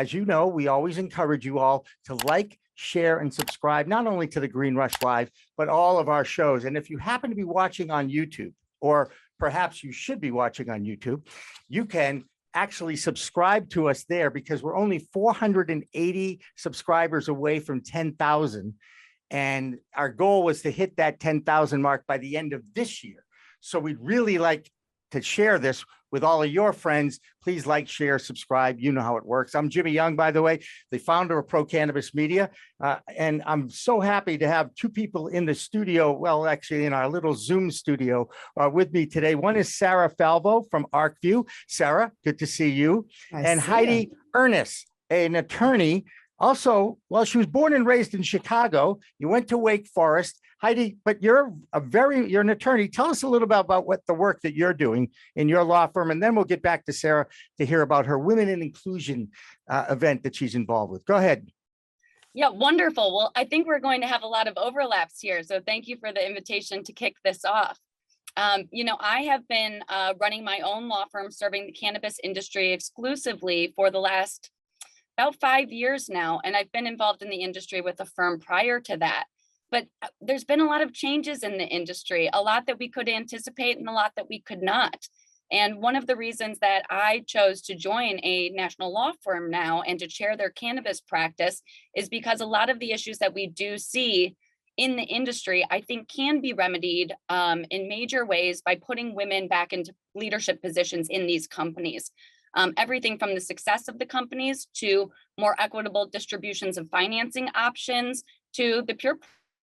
as you know, we always encourage you all to like, share, and subscribe, not only to the Green Rush Live, but all of our shows. And if you happen to be watching on YouTube, or perhaps you should be watching on YouTube, you can actually subscribe to us there, because we're only 480 subscribers away from 10,000. And our goal was to hit that 10,000 mark by the end of this year. So we'd really like to share this with all of your friends. Please like, share, subscribe. You know how it works. I'm Jimmy Young, by the way, the founder of Cannabis Media. And I'm so happy to have two people in the studio. Well, actually in our little Zoom studio with me today. One is Sarah Falvo from Arcview. Sarah, good to see you. And Heidi Urness, an attorney. Also, well, she was born and raised in Chicago. You went to Wake Forest. Heidi, but you're an attorney. Tell us a little bit about what the work that you're doing in your law firm, and then we'll get back to Sarah to hear about her Women in Inclusion event that she's involved with. Go ahead. Yeah, wonderful. Well, I think we're going to have a lot of overlaps here. So thank you for the invitation to kick this off. I have been running my own law firm serving the cannabis industry exclusively for the last about 5 years now. And I've been involved in the industry with a firm prior to that. But there's been a lot of changes in the industry, a lot that we could anticipate and a lot that we could not. And one of the reasons that I chose to join a national law firm now and to chair their cannabis practice is because a lot of the issues that we do see in the industry, I think, can be remedied in major ways by putting women back into leadership positions in these companies. Everything from the success of the companies to more equitable distributions of financing options to the pure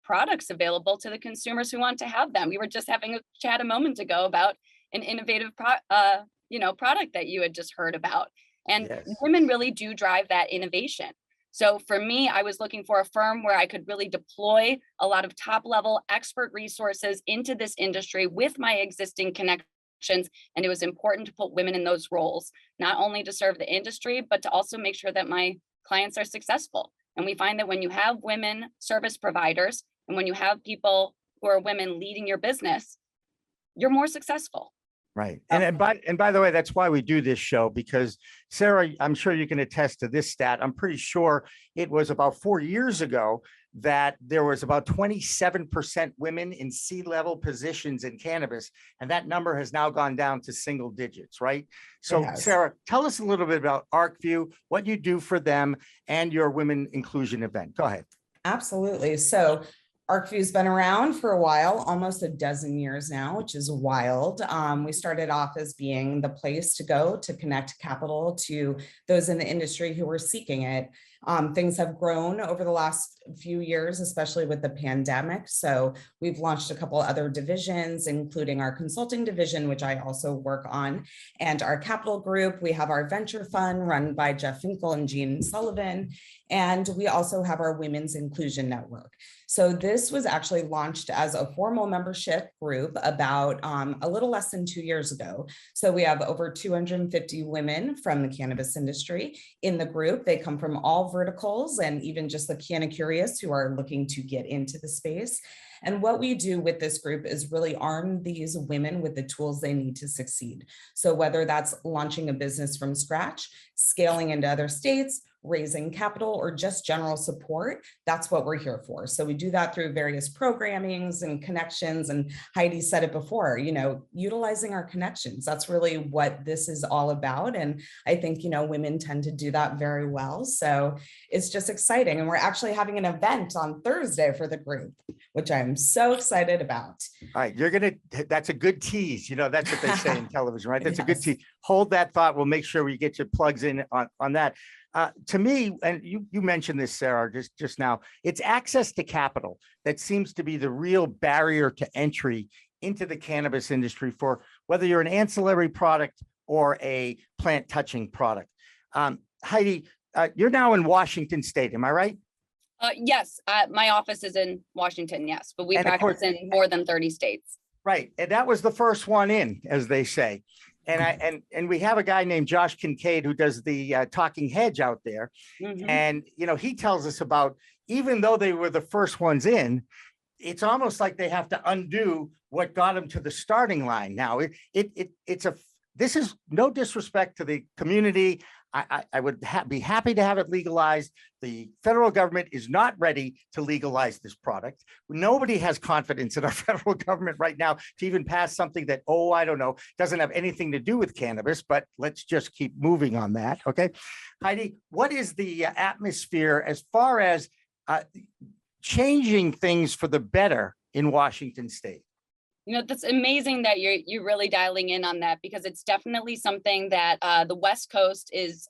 products available to the consumers who want to have them. We were just having a chat a moment ago about an innovative product that you had just heard about. And yes, women really do drive that innovation. So for me, I was looking for a firm where I could really deploy a lot of top level expert resources into this industry with my existing connections. And it was important to put women in those roles, not only to serve the industry, but to also make sure that my clients are successful. And we find that when you have women service providers, and when you have people who are women leading your business, you're more successful. Right. And by the way, that's why we do this show, because Sarah, I'm sure you can attest to this stat. I'm pretty sure it was about 4 years ago that there was about 27% women in C-level positions in cannabis. And that number has now gone down to single digits, right? So Sarah, tell us a little bit about Arcview, what you do for them, and your Women Inclusion event. Go ahead. Absolutely. So Arcview's been around for a while, almost a dozen years now, which is wild. We started off as being the place to go to connect capital to those in the industry who were seeking it. Things have grown over the last few years, especially with the pandemic. So we've launched a couple other divisions, including our consulting division, which I also work on, and our capital group. We have our venture fund run by Jeff Finkel and Jean Sullivan. And we also have our Women's Inclusion Network. So this was actually launched as a formal membership group about a little less than 2 years ago. So we have over 250 women from the cannabis industry in the group. They come from all verticals and even just the canna curious who are looking to get into the space. And what we do with this group is really arm these women with the tools they need to succeed. So whether that's launching a business from scratch, scaling into other states, raising capital, or just general support, that's what we're here for. So we do that through various programmings and connections. And Heidi said it before, utilizing our connections. That's really what this is all about. And I think, women tend to do that very well. So it's just exciting. And we're actually having an event on Thursday for the group, which I'm so excited about. All right. That's a good tease. That's what they say in television, right? That's a good tease. Hold that thought. We'll make sure we get your plugs in on that. To me, and you mentioned this, Sarah, just now, it's access to capital that seems to be the real barrier to entry into the cannabis industry for whether you're an ancillary product or a plant touching product. Heidi, you're now in Washington State, am I right? Yes, my office is in Washington, yes, but we practice in more than 30 states. Right, and that was the first one in, as they say. And we have a guy named Josh Kincaid who does the Talking Hedge out there. Mm-hmm. And, he tells us about, even though they were the first ones in, it's almost like they have to undo what got them to the starting line. Now, this is no disrespect to the community. I would be happy to have it legalized. The federal government is not ready to legalize this product. Nobody has confidence in our federal government right now to even pass something that, oh, I don't know, doesn't have anything to do with cannabis, but let's just keep moving on that. Okay. Heidi, what is the atmosphere as far as changing things for the better in Washington State? That's amazing that you're really dialing in on that, because it's definitely something that the West Coast is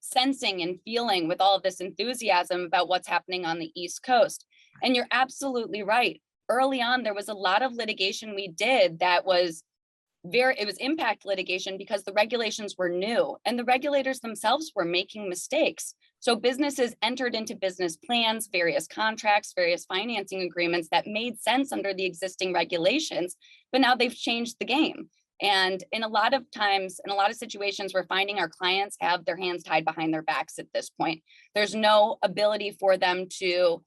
sensing and feeling with all of this enthusiasm about what's happening on the East Coast. And you're absolutely right. Early on, there was a lot of litigation we did that was it was impact litigation because the regulations were new and the regulators themselves were making mistakes. So businesses entered into business plans, various contracts, various financing agreements that made sense under the existing regulations, but now they've changed the game. And in a lot of times, in a lot of situations, we're finding our clients have their hands tied behind their backs at this point. There's no ability for them to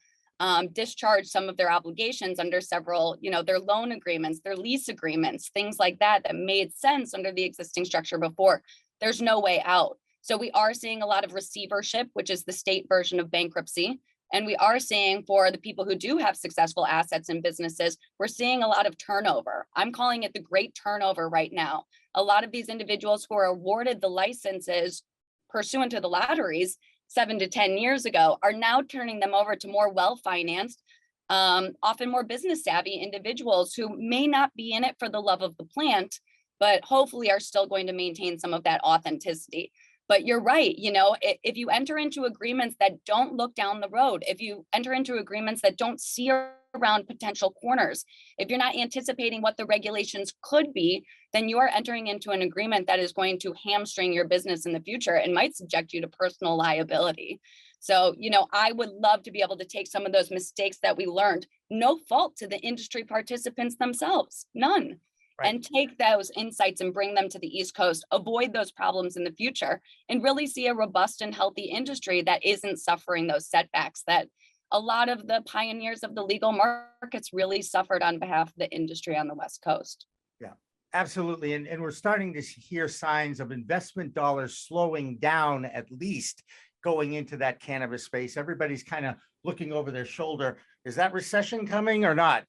discharge some of their obligations under several, their loan agreements, their lease agreements, things like that, that made sense under the existing structure before. There's no way out. So we are seeing a lot of receivership, which is the state version of bankruptcy. And we are seeing, for the people who do have successful assets and businesses, we're seeing a lot of turnover. I'm calling it the great turnover right now. A lot of these individuals who are awarded the licenses pursuant to the lotteries 7 to 10 years ago are now turning them over to more well-financed, often more business savvy individuals who may not be in it for the love of the plant, but hopefully are still going to maintain some of that authenticity. But you're right, if you enter into agreements that don't look down the road, if you enter into agreements that don't see around potential corners, if you're not anticipating what the regulations could be, then you are entering into an agreement that is going to hamstring your business in the future and might subject you to personal liability. So, I would love to be able to take some of those mistakes that we learned, no fault to the industry participants themselves, none. Right. And take those insights and bring them to the East Coast, avoid those problems in the future, and really see a robust and healthy industry that isn't suffering those setbacks that a lot of the pioneers of the legal markets really suffered on behalf of the industry on the West Coast. Yeah, absolutely. And we're starting to hear signs of investment dollars slowing down, at least going into that cannabis space. Everybody's kind of looking over their shoulder. Is that recession coming or not?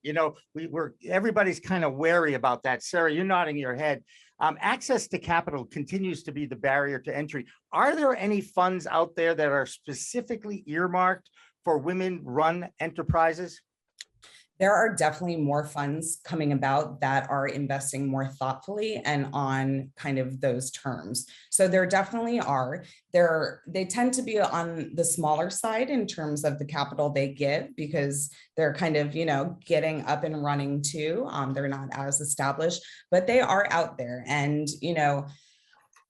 Everybody's kind of wary about that. Sarah, you're nodding your head. Access to capital continues to be the barrier to entry. Are there any funds out there that are specifically earmarked for women-run enterprises? There are definitely more funds coming about that are investing more thoughtfully and on kind of those terms. So there definitely are. They tend to be on the smaller side in terms of the capital they give, because they're kind of, getting up and running too. They're not as established, but they are out there. And,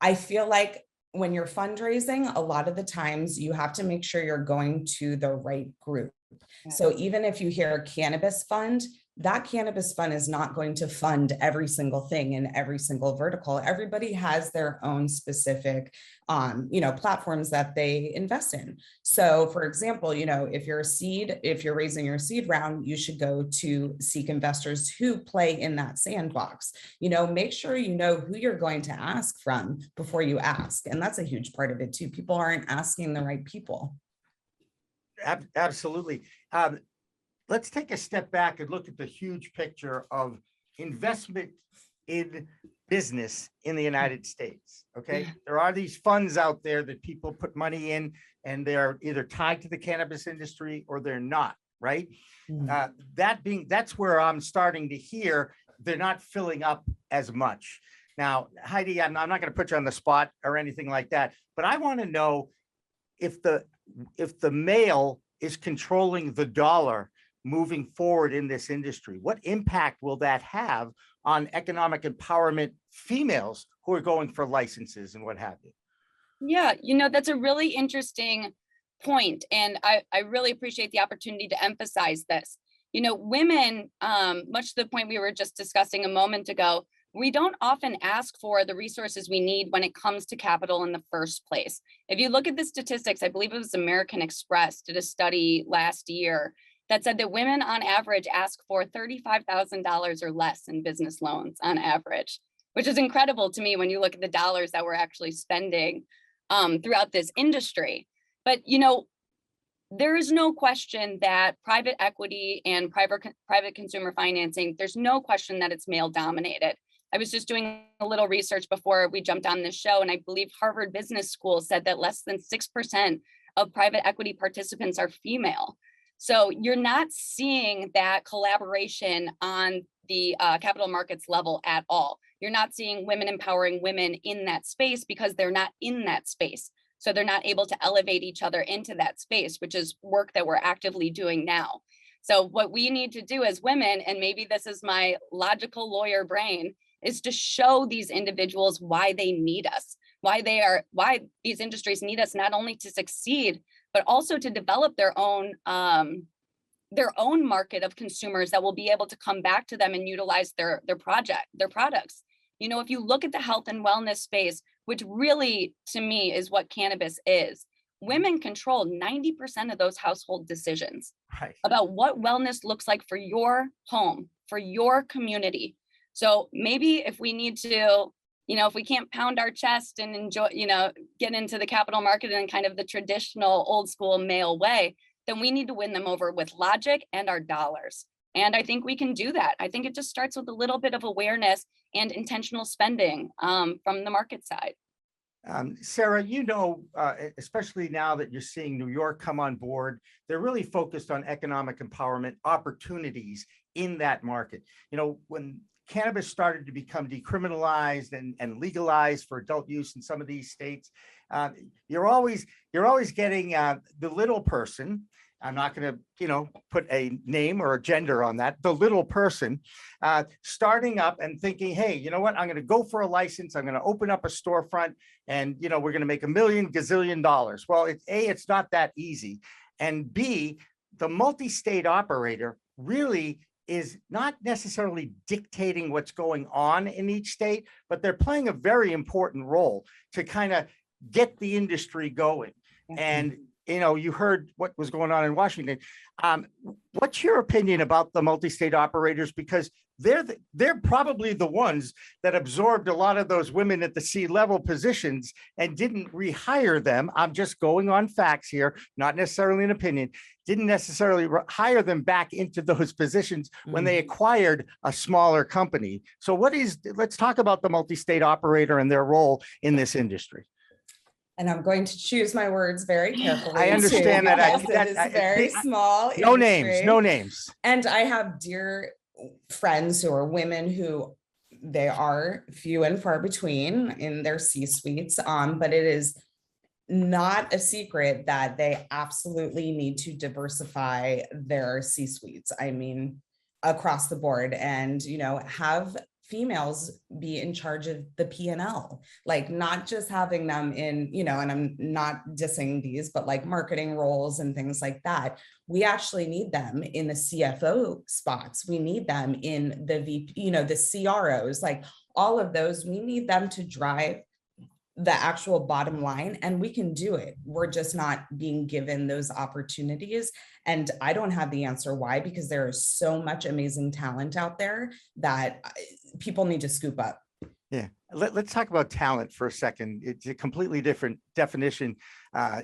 I feel like when you're fundraising, a lot of the times you have to make sure you're going to the right group. So even if you hear Cannabis Fund, that Cannabis Fund is not going to fund every single thing in every single vertical. Everybody has their own specific, platforms that they invest in. So for example, if you're raising your seed round, you should go to seek investors who play in that sandbox. Make sure you know who you're going to ask from before you ask. And that's a huge part of it too. People aren't asking the right people. Absolutely. Let's take a step back and look at the huge picture of investment in business in the United States. Okay. There are these funds out there that people put money in, and they're either tied to the cannabis industry or they're not, right? That's where I'm starting to hear they're not filling up as much. Now, Heidi, I'm not going to put you on the spot or anything like that, but I want to know if the male is controlling the dollar moving forward in this industry. What impact will that have on economic empowerment females who are going for licenses and what have you? Yeah, that's a really interesting point. And I really appreciate the opportunity to emphasize this. Women, much to the point we were just discussing a moment ago, we don't often ask for the resources we need when it comes to capital in the first place. If you look at the statistics, I believe it was American Express did a study last year that said that women on average ask for $35,000 or less in business loans on average, which is incredible to me when you look at the dollars that we're actually spending throughout this industry. But, there is no question that private equity and private consumer financing, there's no question that it's male dominated. I was just doing a little research before we jumped on this show, and I believe Harvard Business School said that less than 6% of private equity participants are female. So you're not seeing that collaboration on the capital markets level at all. You're not seeing women empowering women in that space because they're not in that space. So they're not able to elevate each other into that space, which is work that we're actively doing now. So what we need to do as women, and maybe this is my logical lawyer brain, is to show these individuals why they need us, why these industries need us, not only to succeed, but also to develop their own market of consumers that will be able to come back to them and utilize their products. If you look at the health and wellness space, which really, to me, is what cannabis is, women control 90% of those household decisions about what wellness looks like for your home, for your community. So maybe if we need to, if we can't pound our chest and enjoy, get into the capital market in kind of the traditional old school male way, then we need to win them over with logic and our dollars. And I think we can do that. I think it just starts with a little bit of awareness and intentional spending from the market side. Sarah, especially now that you're seeing New York come on board, they're really focused on economic empowerment opportunities in that market. When cannabis started to become decriminalized and legalized for adult use in some of these states, you're always getting the little person. I'm not going to, put a name or a gender on that. The little person starting up and thinking, hey, you know what? I'm going to go for a license. I'm going to open up a storefront, and we're going to make $1 million gazillion dollars. Well, it's not that easy, and B, the multi-state operator really is not necessarily dictating what's going on in each state, but they're playing a very important role to kind of get the industry going. And you heard what was going on in Washington. What's your opinion about the multi-state operators? Because they're probably the ones that absorbed a lot of those women at the C-level positions and didn't rehire them. I'm just going on facts here, not necessarily an opinion. Didn't necessarily hire them back into those positions when they acquired a smaller company. So let's talk about the multi-state operator and their role in this industry. And I'm going to choose my words very carefully. I understand too, that. it is very small. No industry. No names. And I have dear friends who are women who they are few and far between in their C-suites. But it is not a secret that they absolutely need to diversify their C-suites. I mean, across the board, and have females be in charge of the P&L, like not just having them in, and I'm not dissing these, but like marketing roles and things like that. We actually need them in the CFO spots. We need them in the VP, the CROs, like all of those. We need them to drive the actual bottom line, and we can do it. We're just not being given those opportunities. And I don't have the answer why, because there is so much amazing talent out there that people need to scoop up. Yeah, let's talk about talent for a second. It's a completely different definition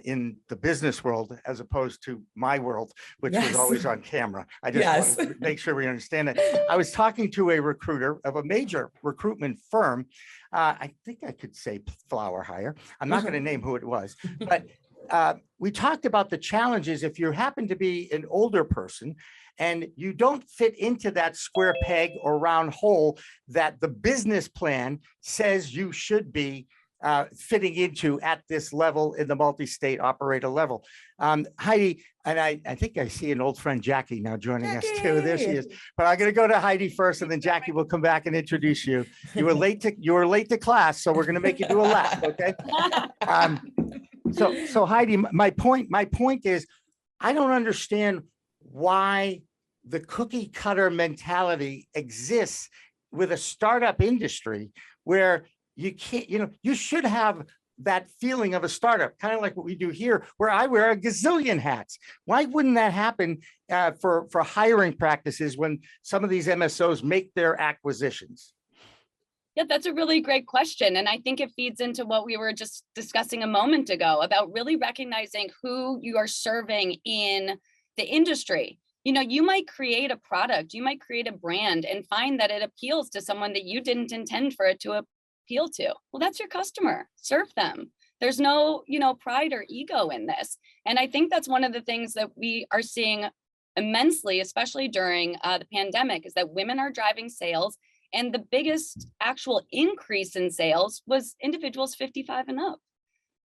in the business world as opposed to my world, which was always on camera. I just want to make sure we understand it. I was talking to a recruiter of a major recruitment firm. I think I could say Flower Hire. I'm not going to name who it was, but we talked about the challenges if you happen to be an older person and you don't fit into that square peg or round hole that the business plan says you should be fitting into at this level in the multi-state operator level. Heidi, and I think I see an old friend, Jackie, now joining us too. There she is. But I'm going to go to Heidi first, and then Jackie will come back and introduce you. You were late to class, so we're going to make you do a lap, okay? So Heidi, my point is, I don't understand why the cookie cutter mentality exists with a startup industry where you can't, you should have that feeling of a startup, kind of like what we do here, where I wear a gazillion hats. Why wouldn't that happen for hiring practices when some of these MSOs make their acquisitions? Yeah, that's a really great question. And I think it feeds into what we were just discussing a moment ago about really recognizing who you are serving in the industry. You know, you might create a product, you might create a brand and find that it appeals to someone that you didn't intend for it to appeal to. Well, that's your customer. Serve them. There's no, pride or ego in this. And I think that's one of the things that we are seeing immensely, especially during the pandemic, is that women are driving sales. And the biggest actual increase in sales was individuals 55 and up.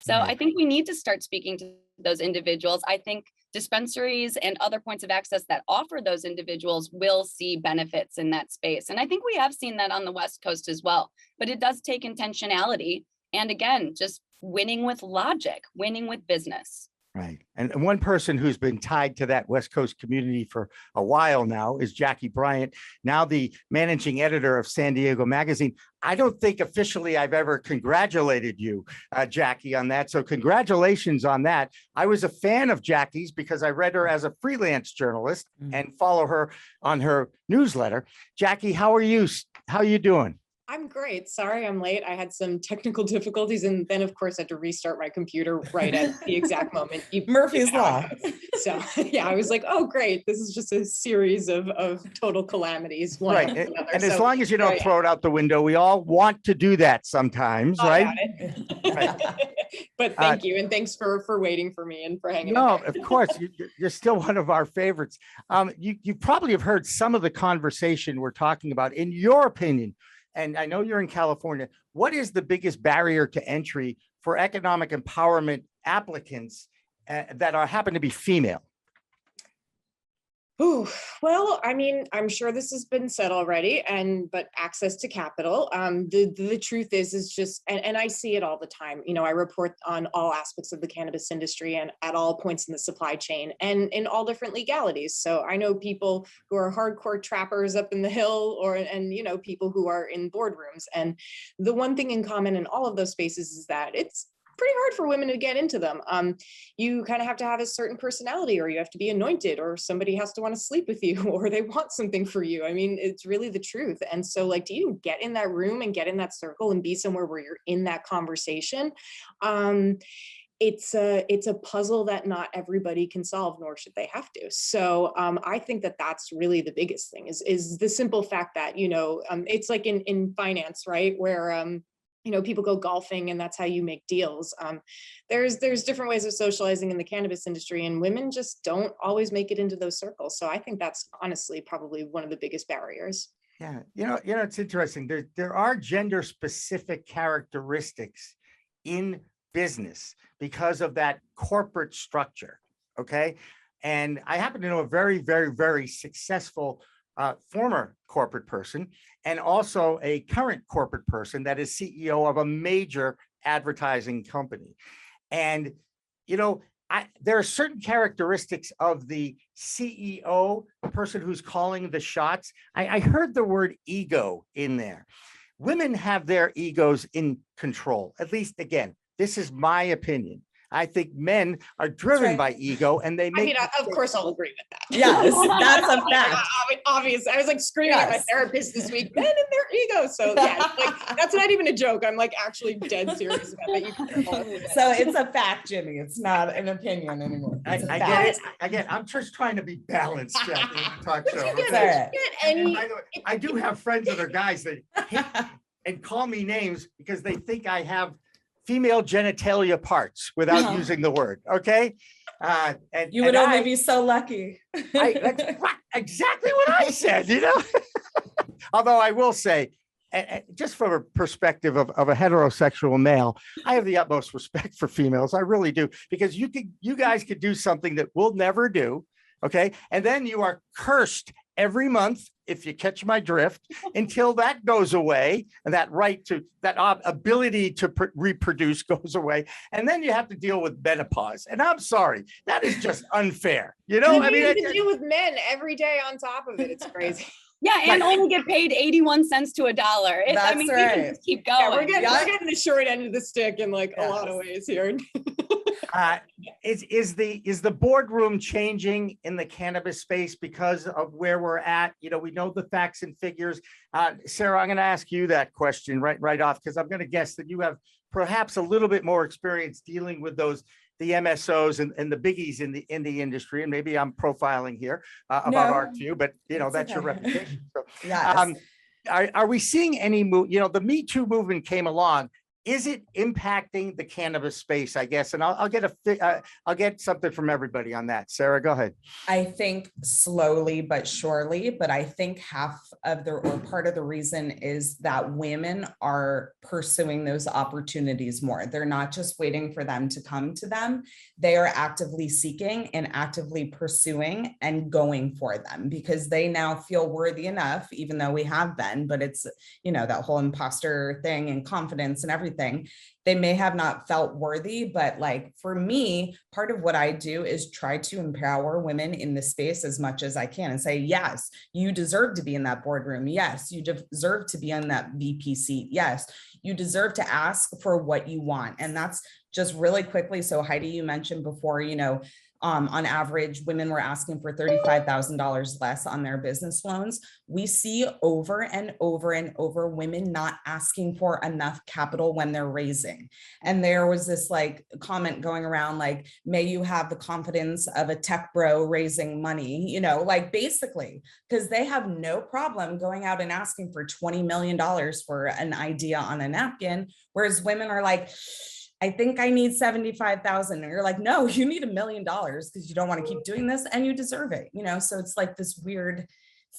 So I think we need to start speaking to those individuals. I think dispensaries and other points of access that offer those individuals will see benefits in that space. And I think we have seen that on the West Coast as well. But it does take intentionality. And again, just winning with logic, winning with business. Right. And one person who's been tied to that West Coast community for a while now is Jackie Bryant, now the managing editor of San Diego Magazine. I don't think officially I've ever congratulated you, Jackie, on that. So congratulations on that. I was a fan of Jackie's because I read her as a freelance journalist and follow her on her newsletter. Jackie, how are you? How are you doing? I'm great. Sorry, I'm late. I had some technical difficulties and then of course I had to restart my computer right at the exact moment. Murphy's Law. So yeah, I was like, oh, great. This is just a series of total calamities. Right. And as long as you don't throw it out the window, we all want to do that sometimes, right? Right. But thank you. And thanks for waiting for me and for hanging No, out. of course. You're still one of our favorites. You probably have heard some of the conversation we're talking about. In your opinion, and I know you're in California, what is the biggest barrier to entry for economic empowerment applicants that happen to be female? Ooh, well, I mean, I'm sure this has been said already, but access to capital. The truth is just, and I see it all the time. I report on all aspects of the cannabis industry and at all points in the supply chain and in all different legalities. So I know people who are hardcore trappers up in the hill, and people who are in boardrooms. And the one thing in common in all of those spaces is that it's pretty hard for women to get into them. You kind of have to have a certain personality, or you have to be anointed, or somebody has to want to sleep with you, or they want something for you. I mean, it's really the truth. And so to even get in that room and get in that circle and be somewhere where you're in that conversation, it's a puzzle that not everybody can solve, nor should they have to. So I think that that's really the biggest thing is the simple fact that, it's like in finance, right? Where, people go golfing and that's how you make deals. There's different ways of socializing in the cannabis industry, and women just don't always make it into those circles. So I think that's honestly probably one of the biggest barriers. Yeah, it's interesting. There are gender specific characteristics in business because of that corporate structure. Okay. And I happen to know a very, very, very successful former corporate person and also a current corporate person that is CEO of a major advertising company. And, there are certain characteristics of the CEO, the person who's calling the shots. I heard the word ego in there. Women have their egos in control. At least, again, this is my opinion. I think men are driven by ego, and they make. Of course, I'll agree with that. Yes, that's a fact. Obvious. I was like screaming at my therapist this week, men and their ego. So yeah, that's not even a joke. I'm actually dead serious about that. So it's a fact, Jimmy. It's not an opinion anymore. I get it. Again, I'm just trying to be balanced, Jackie, in the talk show. And by the way, I do have friends that are guys that hate and call me names because they think I have female genitalia parts without using the word. Okay. And you would only be so lucky. That's exactly what I said, Although I will say, just from a perspective of a heterosexual male, I have the utmost respect for females. I really do, because you guys could do something that we'll never do. Okay. And then you are cursed every month, if you catch my drift, until that goes away, and that ability to reproduce goes away. And then you have to deal with menopause. And I'm sorry, that is just unfair. You have to deal with men every day on top of it. It's crazy. Yeah, and only get paid 81 cents to $1. I mean, we right. can just keep Yeah, going. we're getting the short end of the stick in like a lot of ways here. Is the boardroom changing in the cannabis space because of where we're at? You know, we know the facts and figures. Sarah, I'm going to ask you that question right off, because I'm going to guess that you have perhaps a little bit more experience dealing with the MSOs and the biggies in the industry. And maybe I'm profiling here about Arcview, but you know, that's your reputation. So, Yes. are we seeing any move? You know, the Me Too movement came along. Is it impacting the cannabis space, I guess? And I'll get something from everybody on that. Sarah, go ahead. I think slowly but surely, but I think half of or part of the reason is that women are pursuing those opportunities more. They're not just waiting for them to come to them. They are actively seeking and actively pursuing and going for them because they now feel worthy enough, even though we have been, but it's, you know, that whole imposter thing and confidence and everything. They may have not felt worthy, but like for me, part of what I do is try to empower women in the space as much as I can and say, yes, you deserve to be in that boardroom. Yes, you deserve to be on that VP seat. Yes, you deserve to ask for what you want. And that's just really quickly. So Heidi, you mentioned before, you know, on average, women were asking for $35,000 less on their business loans. We see over and over and over women not asking for enough capital when they're raising. And there was this like comment going around like, may you have the confidence of a tech bro raising money, you know, like basically, because they have no problem going out and asking for $20 million for an idea on a napkin, whereas women are like, I think I need 75,000. And you're like, no, you need $1 million because you don't want to keep doing this and you deserve it. You know, so it's like this weird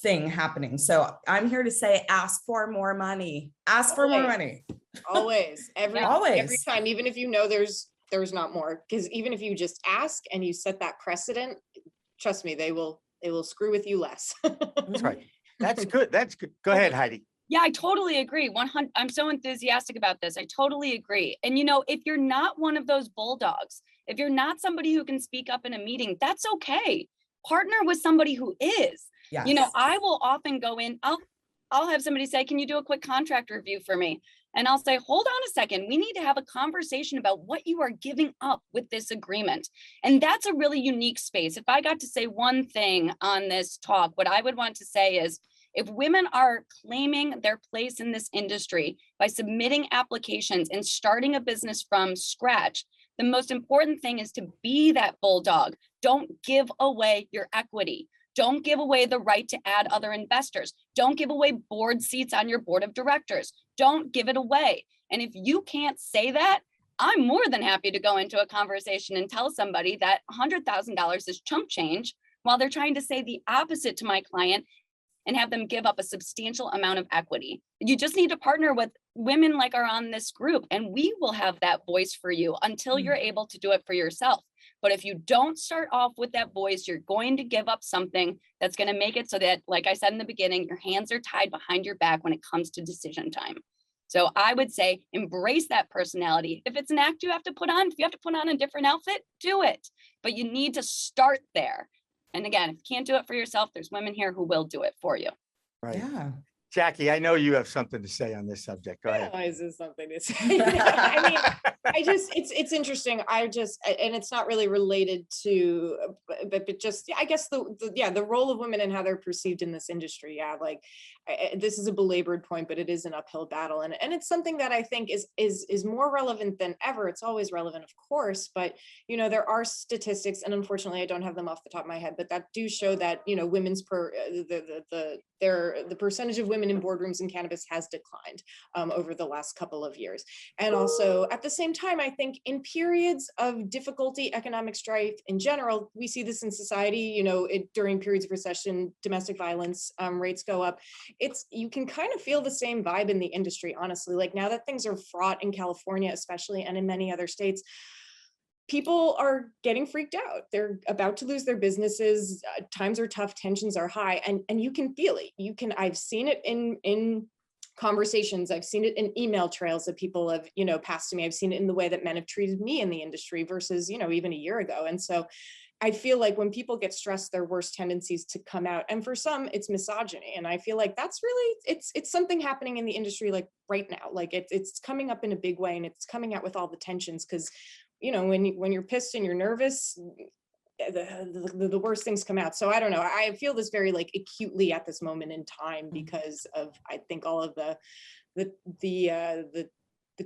thing happening. So I'm here to say, ask for more money, ask for more money. Always, every Always. time, even if you know there's not more, because even if you just ask and you set that precedent, trust me, they will screw with you less. That's right. That's good. That's good. Go ahead, Heidi. Yeah, I totally agree. 100. I'm so enthusiastic about this. I totally agree. And you know, if you're not one of those bulldogs, if you're not somebody who can speak up in a meeting, that's okay. Partner with somebody who is. Yes. You know, I will often go in, I'll have somebody say, can you do a quick contract review for me? And I'll say, hold on a second. We need to have a conversation about what you are giving up with this agreement. And that's a really unique space. If I got to say one thing on this talk, what I would want to say is, if women are claiming their place in this industry by submitting applications and starting a business from scratch, the most important thing is to be that bulldog. Don't give away your equity. Don't give away the right to add other investors. Don't give away board seats on your board of directors. Don't give it away. And if you can't say that, I'm more than happy to go into a conversation and tell somebody that $100,000 is chump change while they're trying to say the opposite to my client and have them give up a substantial amount of equity. You just need to partner with women like are on this group, and we will have that voice for you until you're able to do it for yourself. But if you don't start off with that voice, you're going to give up something that's going to make it so that, like I said in the beginning, your hands are tied behind your back when it comes to decision time. So I would say embrace that personality. If it's an act you have to put on, if you have to put on a different outfit, do it. But you need to start there. And again, if you can't do it for yourself, there's women here who will do it for you. Right. Yeah. Jackie, I know you have something to say on this subject. Go ahead. Why is this something to say? I mean, it's interesting. And it's not really related to, but just, I guess the role of women and how they're perceived in this industry. Yeah. Like this is a belabored point, but it is an uphill battle. And it's something that I think is more relevant than ever. It's always relevant, of course, but you know, there are statistics, and unfortunately I don't have them off the top of my head, but that do show that, you know, women's the percentage of women in boardrooms in cannabis has declined over the last couple of years. And also at the same time, I think in periods of difficulty, economic strife in general, we see this in society, you know, during periods of recession, domestic violence rates go up. You can kind of feel the same vibe in the industry, honestly. Like now that things are fraught in California, especially, and in many other states, people are getting freaked out. They're about to lose their businesses. Times are tough, tensions are high, and you can feel it. I've seen it in conversations. I've seen it in email trails that people have, you know, passed to me. I've seen it in the way that men have treated me in the industry versus, you know, even a year ago. And so I feel like when people get stressed, their worst tendencies to come out. And for some, it's misogyny. And I feel like that's really, it's something happening in the industry like right now. Like it's coming up in a big way, and it's coming out with all the tensions because, you know, when you're pissed and you're nervous, the worst things come out. So I don't know. I feel this very like acutely at this moment in time because of, I think, all of the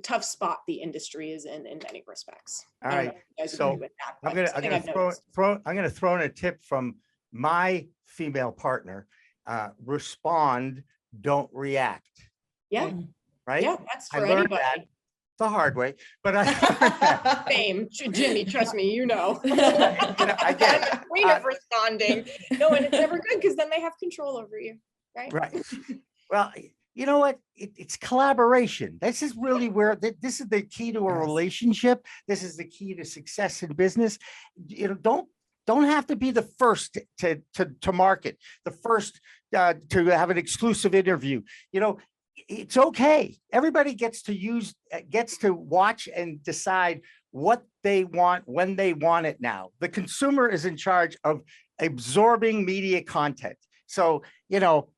tough spot the industry is in many respects. All I don't right. know if you guys So agree with that, I'm but gonna something I've noticed. throw in a tip from my female partner. Respond, don't react. Yeah, Right? yeah, that's I for learned that anybody. the hard way, but I Same, Jimmy, trust me, you know. I get it. I'm the queen of responding. No, and it's never good because then they have control over you, right? Right. Well, you know what? It's collaboration. This is really where this is the key to a Yes. relationship. This is the key to success in business. You know, don't have to be the first to market, the first to have an exclusive interview. You know, it's okay. Everybody gets to watch and decide what they want when they want it now. The consumer is in charge of absorbing media content. So, you know,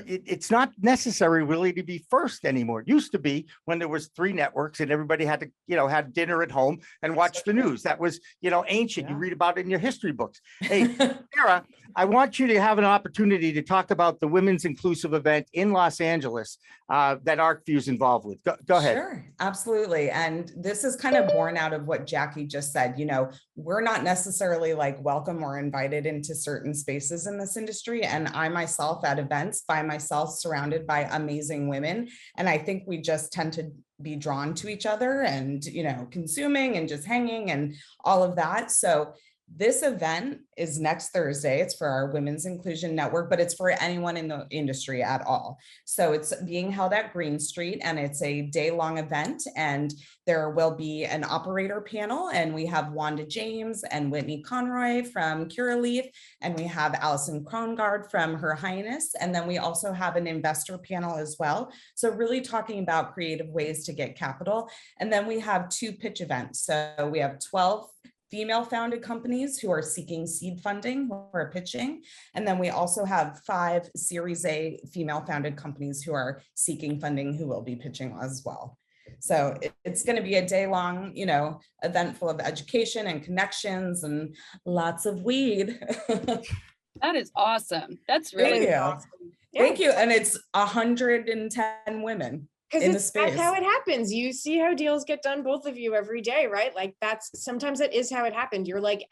it's not necessary really to be first anymore. It used to be when there was 3 networks and everybody had to, you know, have dinner at home and watch the news. That was, you know, ancient. You Yeah. read about it in your history books. Hey, Sarah, I want you to have an opportunity to talk about the women's inclusive event in Los Angeles that Arcview is involved with. Go ahead. Sure, absolutely. And this is kind of born out of what Jackie just said. You know, we're not necessarily like welcome or invited into certain spaces in this industry. And I myself at events by myself surrounded by amazing women. And I think we just tend to be drawn to each other and, you know, consuming and just hanging and all of that. So this event is next Thursday. It's for our Women's Inclusion Network, but it's for anyone in the industry at all. So it's being held at Green Street, and it's a day-long event. And there will be an operator panel, and we have Wanda James and Whitney Conroy from Curaleaf, and we have Allison Krongard from Her Highness. And then we also have an investor panel as well. So really talking about creative ways to get capital. And then we have 2 pitch events. So we have 12 female-founded companies who are seeking seed funding, who are pitching. And then we also have 5 Series A female-founded companies who are seeking funding who will be pitching as well. So it's going to be a day-long, you know, event full of education and connections and lots of weed. That is awesome. That's really Thank you. Awesome. Yeah. Thank you. And it's 110 women. In the Because that's space. how it happens. You see how deals get done, both of you, every day, right? Like sometimes that is how it happened. You're like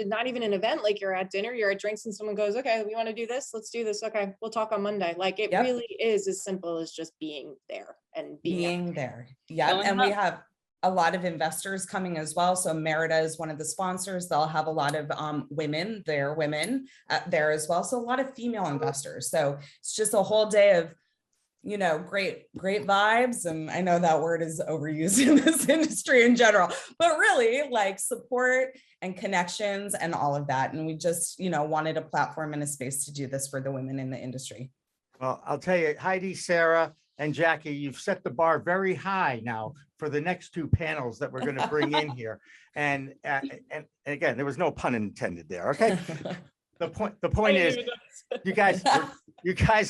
not even an event, like you're at dinner, you're at drinks, and someone goes, okay, we want to do this, let's do this. Okay, we'll talk on Monday. Like it Yep. really is as simple as just being there and being there. Yeah. Showing And we up. have a lot of investors coming as well. So Merida is one of the sponsors. They'll have a lot of women there as well. So a lot of female investors. So it's just a whole day of, you know, great vibes. And I know that word is overused in this industry in general, but really like support and connections and all of that. And we just, you know, wanted a platform and a space to do this for the women in the industry. Well, I'll tell you, Heidi, Sarah, and Jackie, you've set the bar very high now for the next 2 panels that we're going to bring in here. And again, there was no pun intended there. Okay. The point is, you guys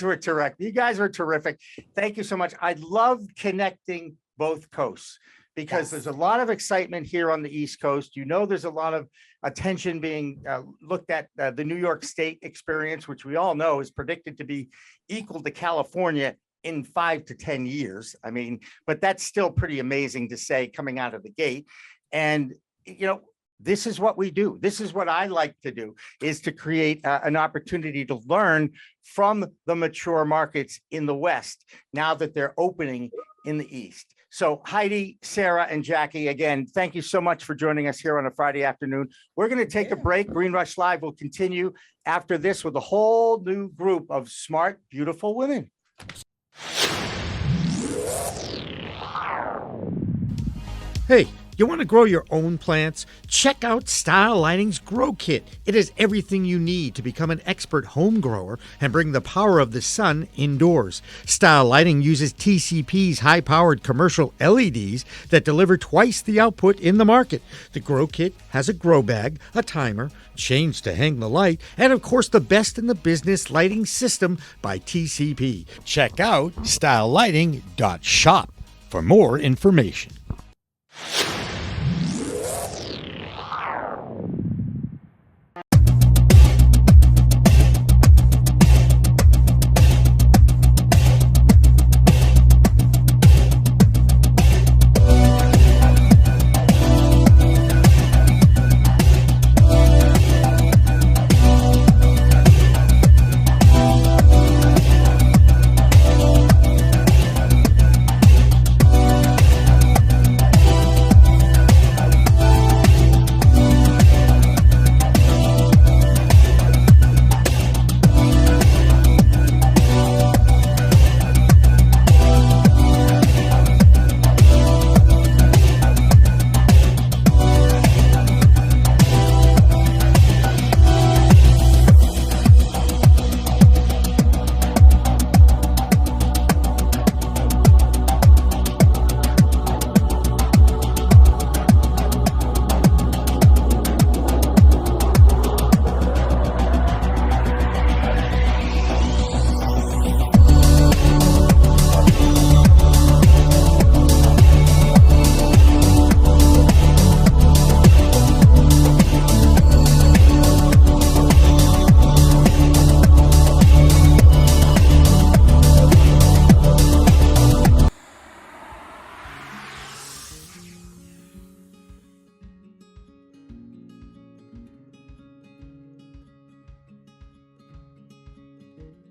were terrific. You guys were terrific. Thank you so much. I love connecting both coasts because Yes. there's a lot of excitement here on the East Coast. You know, there's a lot of attention being looked at the New York State experience, which we all know is predicted to be equal to California in 5 to 10 years. I mean, but that's still pretty amazing to say coming out of the gate. And, you know, this is what we do. This is what I like to do, is to create an opportunity to learn from the mature markets in the West now that they're opening in the East. So Heidi, Sarah, and Jackie, again, thank you so much for joining us here on a Friday afternoon. We're going to take a break. Green Rush Live will continue after this with a whole new group of smart, beautiful women. Hey, You want to grow your own plants? Check out Style Lighting's Grow Kit. It has everything you need to become an expert home grower and bring the power of the sun indoors. Style Lighting uses TCP's high-powered commercial LEDs that deliver twice the output in the market. The Grow Kit has a grow bag, a timer, chains to hang the light, and of course the best in the business lighting system by TCP. Check out stylelighting.shop for more information.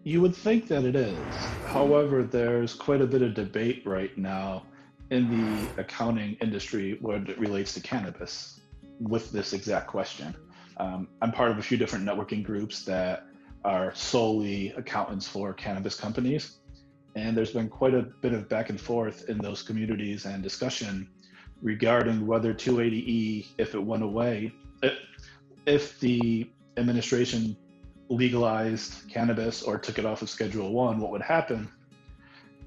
You would think that it is. However, there's quite a bit of debate right now in the accounting industry when it relates to cannabis with this exact question. I'm part of a few different networking groups that are solely accountants for cannabis companies. And there's been quite a bit of back and forth in those communities and discussion regarding whether 280E, if it went away, if the administration legalized cannabis or took it off of Schedule 1, what would happen?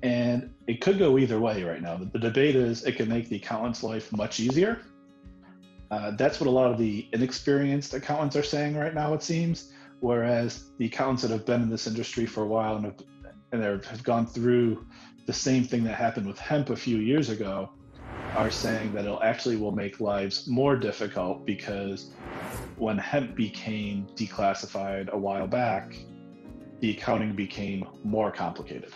And it could go either way right now. The debate is it can make the accountant's life much easier. That's what a lot of the inexperienced accountants are saying right now, it seems, whereas the accountants that have been in this industry for a while and have gone through the same thing that happened with hemp a few years ago are saying that will make lives more difficult, because when hemp became declassified a while back, the accounting became more complicated.